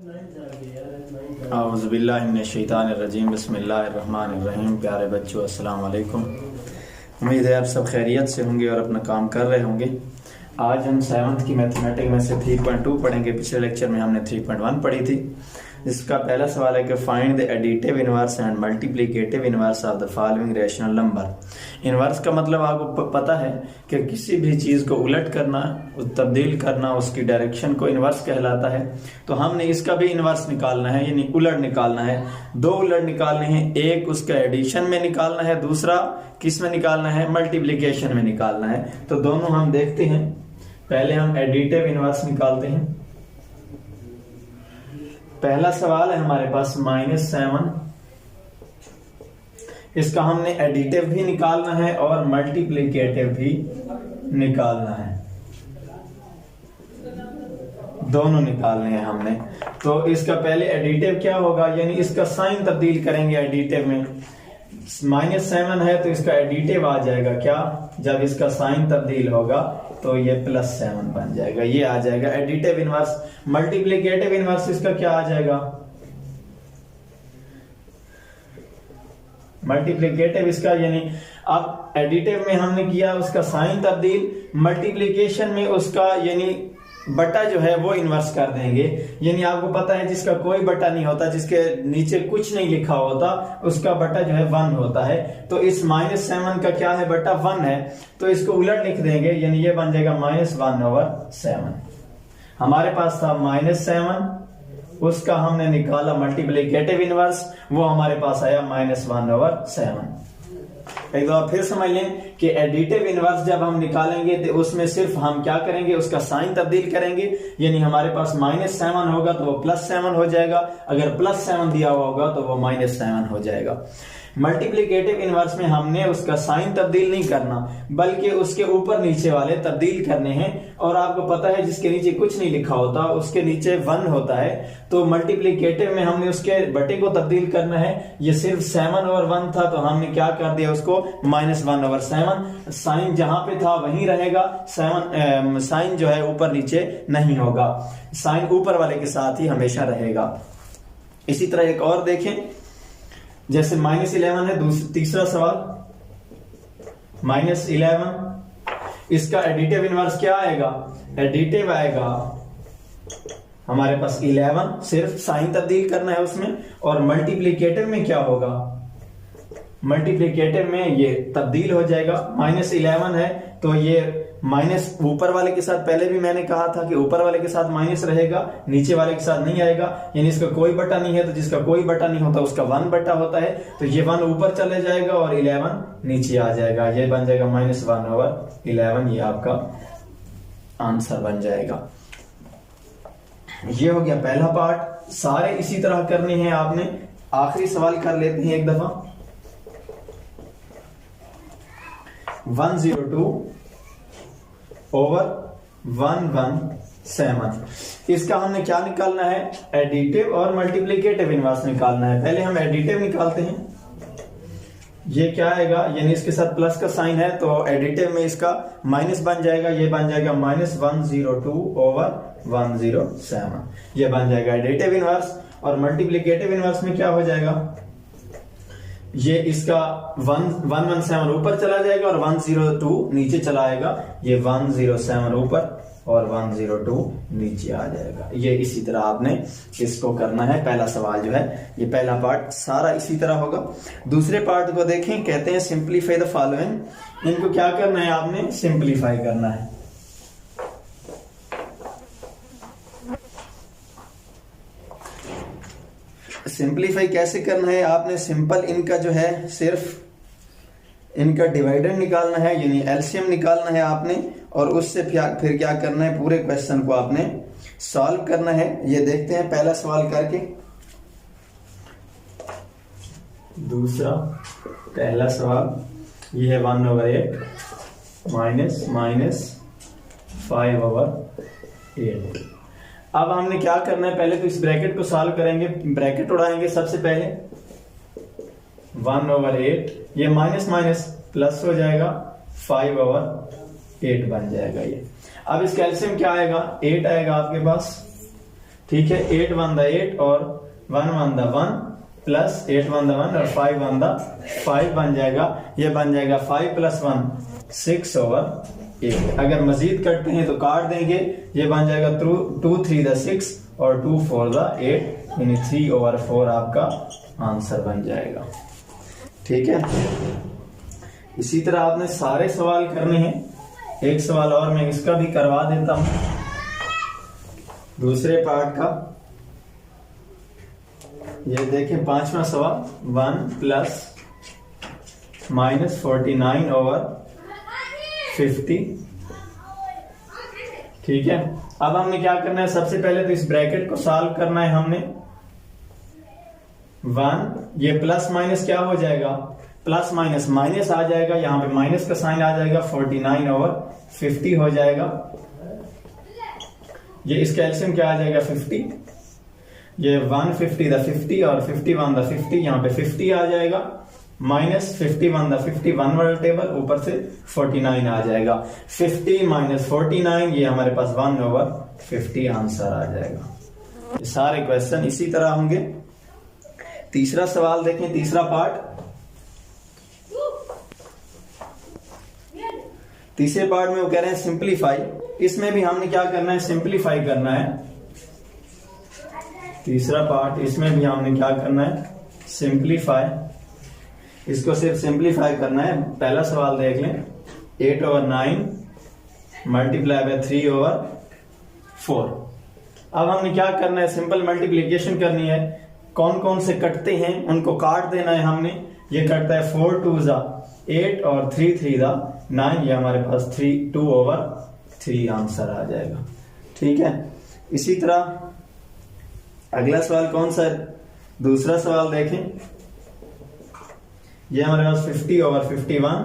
औज़ुबिल्लाहिमिनश्शैतानिर्रजीम बिस्मिल्लाहिर्रहमानिर्रहीम। प्यारे बच्चों, अस्सलाम वालेकुम। उम्मीद है आप सब खैरियत से होंगे और अपना काम कर रहे होंगे। आज हम 7th की मैथमेटिक्स में से 3.2 पढ़ेंगे। पिछले लेक्चर में हमने 3.1 पढ़ी थी, जिसका पहला सवाल है कि find the additive inverse and multiplicative inverse of the following rational number. Inverse का मतलब आपको पता है कि किसी भी चीज को उलट करना, तब्दील करना, उसकी डायरेक्शन को इनवर्स कहलाता है। तो हमने इसका भी इनवर्स निकालना है, यानी उलट निकालना है। दो उलट निकालने हैं, एक उसका एडिशन में निकालना है, दूसरा किस में निकालना है, मल्टीप्लिकेशन में निकालना है। तो दोनों हम देखते हैं। पहले हम एडिटिव इनवर्स निकालते हैं। पहला सवाल है हमारे पास -7। इसका हमने एडिटिव भी निकालना है और मल्टीप्लिकेटिव भी निकालना है, दोनों निकालने हैं हमने। तो इसका पहले एडिटिव क्या होगा, यानी इसका साइन तब्दील करेंगे एडिटिव में। -7 है तो इसका एडिटिव आ जाएगा क्या, जब इसका साइन तब्दील होगा तो ये +7 बन जाएगा, ये आ जाएगा एडिटिव इनवर्स। मल्टीप्लिकेटिव इनवर्स इसका क्या आ जाएगा, मल्टीप्लिकेटिव इसका, यानी अब एडिटिव में हमने किया उसका साइन तब्दील, मल्टीप्लिकेशन में उसका यानी बटा जो है वो इन्वर्स कर देंगे। यानी आपको पता है जिसका कोई बटा नहीं होता, जिसके नीचे कुछ नहीं लिखा होता, उसका बटा जो है 1 होता है। तो इस -7 का क्या है, बटा 1 है। तो इसको उलट लिख देंगे, यानी ये बन जाएगा -1/7। हमारे पास था -7, उसका हमने निकाला मल्टीप्लिकेटिव इनवर्स, वो हमारे पास आया -1/7। एक दफा फिर समझ लें कि एडिटिव इनवर्स जब हम निकालेंगे तो उसमें सिर्फ हम क्या करेंगे, उसका साइन तब्दील करेंगे। यानी हमारे पास -7 होगा तो वो +7 हो जाएगा, अगर +7 दिया हुआ होगा तो वो -7 हो जाएगा। मल्टीप्लिकेटिव इनवर्स में हमने उसका साइन तब्दील नहीं करना, बल्कि उसके ऊपर नीचे वाले तब्दील करने हैं। और आपको पता है जिसके नीचे कुछ नहीं लिखा होता उसके नीचे 1 होता है। तो मल्टीप्लिकेटिव में हमने उसके बटे को तब्दील करना है। ये सिर्फ 7/1 था तो हमने क्या कर दिया उसको -1/7। साइन जहां पे था वहीं रहेगा, साइन जो है ऊपर नीचे नहीं होगा, साइन ऊपर वाले के साथ ही हमेशा रहेगा। इसी तरह एक और देखें, जैसे -11 है, तीसरा सवाल -11, इसका एडिटिव इनवर्स क्या आएगा, एडिटिव आएगा हमारे पास 11, सिर्फ साइन तब्दील करना है उसमें। और मल्टीप्लिकेटिव में क्या होगा, मल्टीप्लिकेटिव में ये तब्दील हो जाएगा। -11 है तो ये माइनस ऊपर वाले के साथ, पहले भी मैंने कहा था कि ऊपर वाले के साथ माइनस रहेगा, नीचे वाले के साथ नहीं आएगा। यानी इसका कोई बटा नहीं है, तो जिसका कोई बटा नहीं होता उसका 1 बटा होता है। तो ये 1 ऊपर चले जाएगा और 11 नीचे आ जाएगा, ये बन जाएगा -1/11। ये आपका आंसर बन जाएगा। ये हो गया पहला पार्ट। सारे इसी तरह करने हैं आपने। आखिरी सवाल कर लेते हैं एक दफा। 102/117। इसका हमने क्या निकालना है, एडिटिव और मल्टीप्लिकेटिव इनवर्स निकालना है। पहले हम एडिटिव निकालते हैं। ये क्या आएगा, यानी इसके साथ प्लस का साइन है तो एडिटिव में इसका माइनस बन जाएगा, ये बन जाएगा -102/107। ये बन जाएगा एडिटिव इनवर्स। और मल्टीप्लिकेटिव इनवर्स में क्या हो जाएगा, ये इसका 117 ऊपर चला जाएगा और 102 नीचे चला आएगा। ये 107 ऊपर और 102 नीचे आ जाएगा। ये इसी तरह आपने इसको करना है। पहला सवाल जो है, ये पहला पार्ट सारा इसी तरह होगा। दूसरे पार्ट को देखें, कहते हैं सिंप्लीफाई द फॉलोइंग। इनको क्या करना है, आपने सिंप्लीफाई करना है। सिंप्लीफाई कैसे करना है, आपने सिंपल इनका जो है सिर्फ इनका डिवाइडेंड निकालना है, यानी एलसीएम निकालना है आपने। और उससे फिर क्या करना है, पूरे क्वेश्चन को आपने सॉल्व करना है। ये देखते हैं पहला सवाल करके। दूसरा, पहला सवाल ये है 1/8 -5/8। अब हमने क्या करना है, पहले तो इस ब्रैकेट को सॉल्व करेंगे। ब्रैकेट उड़ाएंगे सबसे पहले। 1/8, ये माइनस माइनस प्लस हो जाएगा, 5/8 बन जाएगा ये। अब इसका एलसीएम क्या आएगा, 8 आएगा आपके पास। ठीक है, 8 1 द 8 और 1 1 द 1 प्लस 8 1 द 1 और 5 1 द 5 बन जाएगा। ये बन जाएगा 5 + 1 6 ओवर 8। अगर मजीद करते हैं तो काट देंगे, ये बन जाएगा 2 3 द 6 और 2 4 द 8, यानी 3 ओवर 4 आपका आंसर बन जाएगा। ठीक है, इसी तरह आपने सारे सवाल करने हैं। एक सवाल और मैं इसका भी करवा देता हूं, दूसरे पार्ट का। ये देखें 5वां सवाल, 1 + -49 ओवर 50। ठीक है, अब हमने क्या करना है, सबसे पहले तो इस ब्रैकेट को सॉल्व करना है हमने। 1 ये प्लस माइनस क्या हो जाएगा, प्लस माइनस माइनस आ जाएगा, यहां पे माइनस का साइन आ जाएगा, 49 ओवर 50 हो जाएगा। ये इसका एलसीएम क्या आ जाएगा 50, ये 150 द 50 और 51 द 50, यहां पे 50 आ जाएगा, माइनस 51 द 50 1 वाला टेबल, ऊपर से 49 आ जाएगा। 50 - 49 ये हमारे पास 1 ओवर 50 आंसर आ जाएगा। ये सारे क्वेश्चन इसी तरह होंगे। तीसरा सवाल देखें, तीसरा पार्ट। तीसरे पार्ट में वो कह रहे हैं सिंप्लीफाई। इसमें भी हमने क्या करना है, सिंप्लीफाई करना है। तीसरा पार्ट, इसमें भी हमने क्या करना है, सिंप्लीफाई। इसको सिर्फ सिंप्लीफाई करना है। पहला सवाल देख लें, 8 ओवर 9 × 3 ओवर 4। अब हमने क्या करना है, सिंपल मल्टीप्लीकेशन करनी है। कौन कौन से कटते हैं उनको काट देना है हमने। ये कटता है 4 2 8 और 3 3 9, ये हमारे पास 2 ओवर 3 आंसर आ जाएगा। ठीक है, इसी तरह अगला सवाल कौन सा है, दूसरा सवाल देखें। ये हमारे पास 50 ओवर 51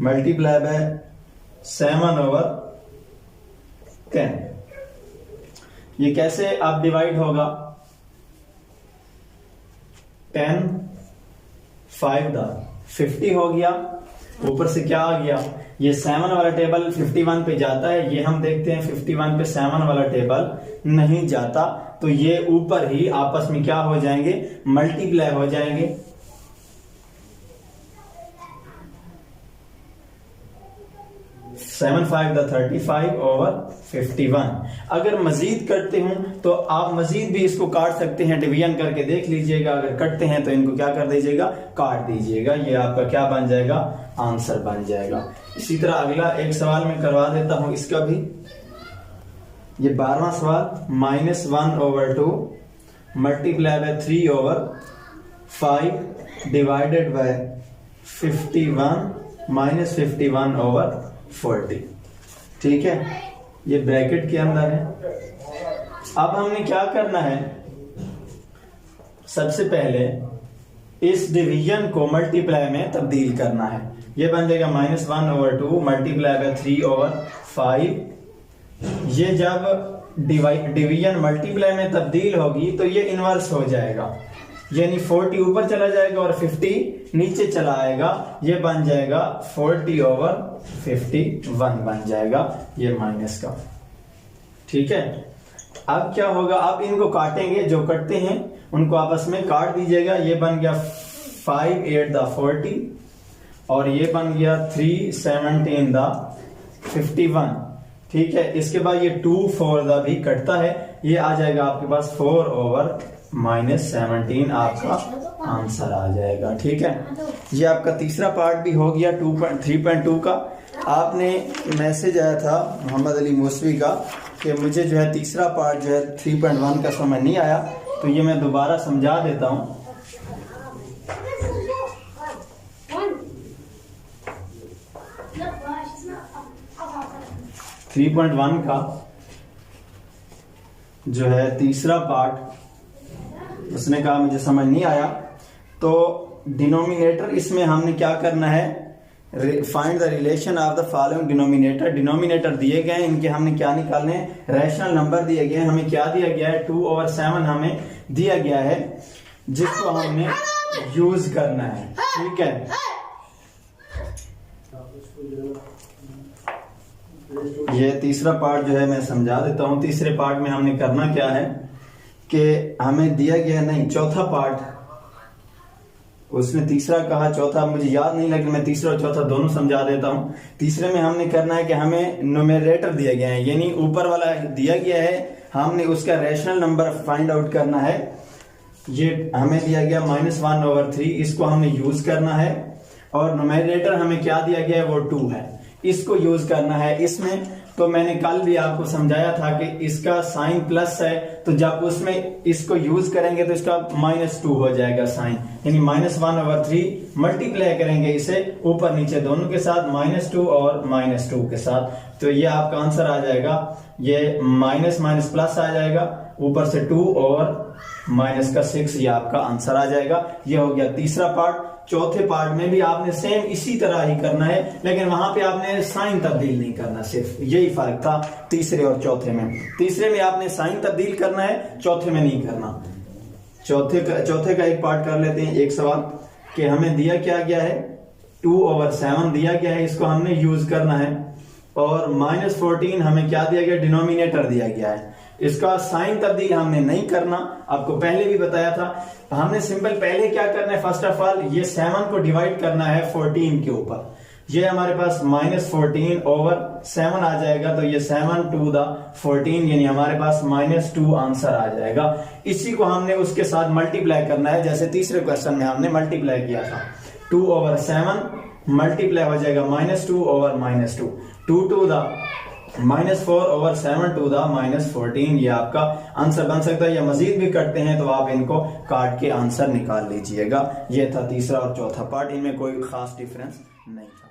× 7 ओवर 10। ये कैसे आप डिवाइड होगा, 10 5 द 50 हो गया, ऊपर से क्या आ गया, ये 7 वाला टेबल 51 पे जाता है। ये हम देखते हैं 51 पे 7 वाला टेबल नहीं जाता, तो ये ऊपर ही आपस में क्या हो जाएंगे, मल्टीप्लाई हो जाएंगे। 7 5 द 35 ओवर 51। अगर मजीद करते हूं तो आप मजीद भी इसको काट सकते हैं, डिवीजन करके देख लीजिएगा। अगर कटते हैं तो इनको क्या कर दीजिएगा, काट दीजिएगा। ये आपका क्या बन जाएगा, आंसर बन जाएगा। इसी तरह अगला एक सवाल मैं करवा देता हूं, इसका भी। ये 12वां सवाल, -1 over 2 × 3 over 5 divided by 51 -51 over 40। ठीक है, ये ब्रैकेट के अंदर है। अब हमने क्या करना है, सबसे पहले इस डिवीजन को मल्टीप्लाई में तब्दील करना है। ये बन जाएगा -1 ओवर 2 × 3 ओवर 5। ये जब डिवीजन मल्टीप्लाई में तब्दील होगी तो ये इनवर्स हो जाएगा, यानी 40 ऊपर चला जाएगा और 50 नीचे चला आएगा। ये बन जाएगा 40 ओवर 51 बन जाएगा, ये माइनस का। ठीक है, अब क्या होगा, अब इनको काटेंगे, जो कटते हैं उनको आपस में काट दीजिएगा। ये बन गया 5 8 द 40 और ये बन गया 3 17 द 51। ठीक है, इसके बाद ये 2 4 द भी कटता है, ये आ जाएगा आपके पास 4 ओवर -17 आपका आंसर आ जाएगा। ठीक है, ये आपका तीसरा पार्ट भी हो गया 3.2 का। आपने मैसेज आया था मोहम्मद अली मूसवी का कि मुझे जो है तीसरा पार्ट जो है 3.1 का समझ नहीं आया, तो ये मैं दोबारा समझा देता हूं। थ्री 3.1 का जो है तीसरा पार्ट, उसने कहा मुझे समझ नहीं आया, तो डिनोमिनेटर इसमें हमने क्या करना है, find the relation of the following denominator. Denominator दिए गए हैं, इनके हमने क्या निकालने हैं, रैशनल नंबर दिए गए हैं। हमें क्या दिया गया है, 2 ओवर 7 हमें दिया गया है, जिसको हमने यूज करना है। ठीक है, ये तीसरा पार्ट जो है मैं समझा देता हूँ। तीसरे पार्ट में हमने करना क्या है कि हमें दिया गया नहीं, चौथा पार्ट, उसने तीसरा कहा चौथा मुझे याद नहीं, लेकिन मैं तीसरा और चौथा दोनों समझा देता हूँ। तीसरे में हमने करना है कि हमें न्यूमरेटर दिया गया है, यानी ऊपर वाला दिया गया है, हमने उसका रैशनल नंबर फाइंड आउट करना है। ये हमें दिया गया -1/3, इसको हमने यूज करना है। और न्यूमरेटर हमें क्या दिया गया है, वो 2 है, इसको यूज करना है इसमें। तो मैंने कल भी आपको समझाया था कि इसका साइन प्लस है, तो जब उसमें इसको यूज करेंगे तो इसका -2 हो जाएगा साइन, यानी -1/3 मल्टीप्लाई करेंगे इसे ऊपर नीचे दोनों के साथ, -2 और -2 के साथ, तो ये आपका आंसर आ जाएगा। ये माइनस माइनस प्लस आ जाएगा, ऊपर से 2 और माइनस का 6, ये आपका आंसर आ जाएगा। ये हो गया तीसरा पार्ट। चौथे पार्ट में भी आपने सेम इसी तरह ही करना है, लेकिन वहां पे आपने साइन तब्दील नहीं करना, सिर्फ यही फर्क था तीसरे और चौथे में। तीसरे में आपने साइन तब्दील करना है, चौथे में नहीं करना। चौथे का एक पार्ट कर लेते हैं, एक सवाल कि हमें दिया क्या गया है, 2/7 दिया गया है, इसको हमने यूज करना है। और -14 हमें क्या दिया गया, डिनोमिनेटर दिया गया है, इसका साइन तब्दील हमने नहीं करना, आपको पहले भी बताया था। हमने सिंपल पहले क्या करना है, फर्स्ट ऑफ ऑल ये 7 को डिवाइड करना है 14 के ऊपर। ये हमारे पास -14/7 आ जाएगा, तो ये 7 to the 14, यानी हमारे पास -2 आंसर आ जाएगा। इसी को हमने उसके साथ मल्टीप्लाई करना है, जैसे तीसरे क्वेश्चन में हमने मल्टीप्लाई किया था। 2/7 मल्टीप्लाई हो जाएगा -2/-2, 2 to the -4/7 to the -14, ये आपका आंसर बन सकता है। या मजीद भी करते हैं तो आप इनको काट के आंसर निकाल लीजिएगा। ये था तीसरा और चौथा पार्ट, इनमें कोई खास डिफरेंस नहीं था।